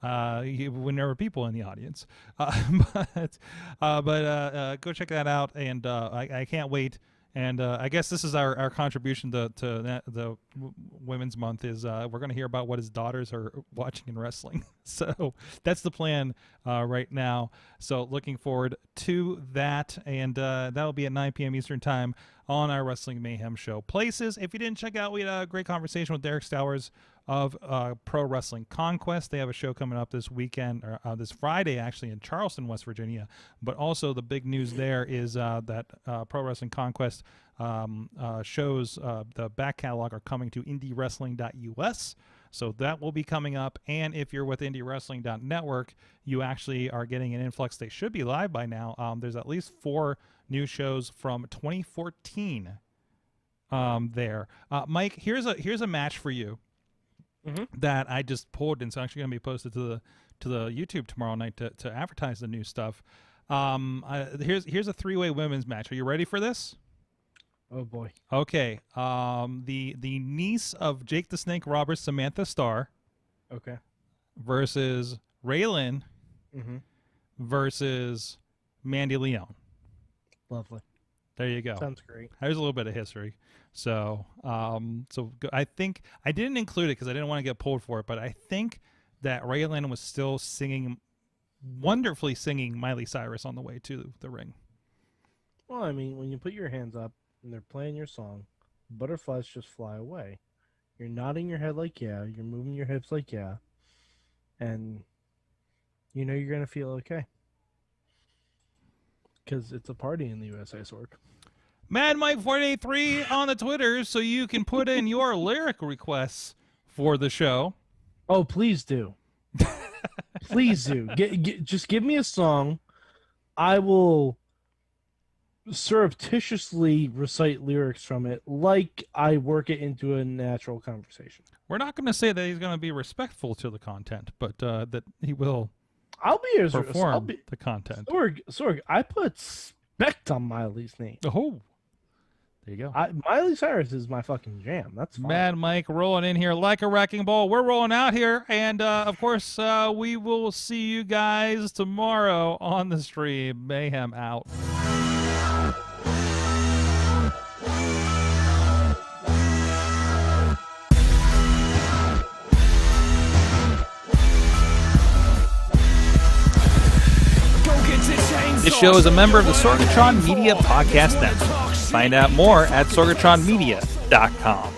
When there were people in the audience. But go check that out, and I can't wait. And I guess this is our contribution to the Women's Month is we're going to hear about what his daughters are watching in wrestling. So that's the plan right now. So looking forward to that, and that'll be at 9 p.m. Eastern Time on our Wrestling Mayhem show. Places, if you didn't check out, we had a great conversation with Derek Stowers of Pro Wrestling Conquest. They have a show coming up this weekend, or this Friday actually, in Charleston, West Virginia. But also the big news there is that Pro Wrestling Conquest shows, the back catalog are coming to indiewrestling.us. So that will be coming up. And if you're with indiewrestling.network, you actually are getting an influx. They should be live by now. There's at least 4 new shows from 2014 there. Mike, here's a match for you. Mm-hmm. That I just pulled, and it's actually going to be posted to the YouTube tomorrow night to advertise the new stuff. Here's a 3-way women's match. Are you ready for this? Oh boy. Okay. The niece of Jake the Snake Roberts, Samantha Starr. Okay. Versus Raylan. Mm-hmm. Versus Mandy Leon. Lovely. There you go. Sounds great. There's a little bit of history. So, I think I didn't include it because I didn't want to get pulled for it, but I think that Raylan was still wonderfully singing Miley Cyrus on the way to the ring. Well, I mean, when you put your hands up and they're playing your song, butterflies just fly away. You're nodding your head like yeah, you're moving your hips like yeah, and you know you're gonna feel okay because it's a party in the USA, Sorg. Mad Mike 483 on the Twitter, so you can put in your lyric requests for the show. Oh, please do. Please do. Just give me a song. I will surreptitiously recite lyrics from it like I work it into a natural conversation. We're not going to say that he's going to be respectful to the content, but that he will perform the content. Sorg, I put respect on Miley's name. Oh, There you go. Miley Cyrus is my fucking jam. That's fine. Mad Mike rolling in here like a wrecking ball. We're rolling out here, and of course, we will see you guys tomorrow on the stream. Mayhem out. This show is a member of the Sorgatron Media Podcast Network. Find out more at sorgatronmedia.com.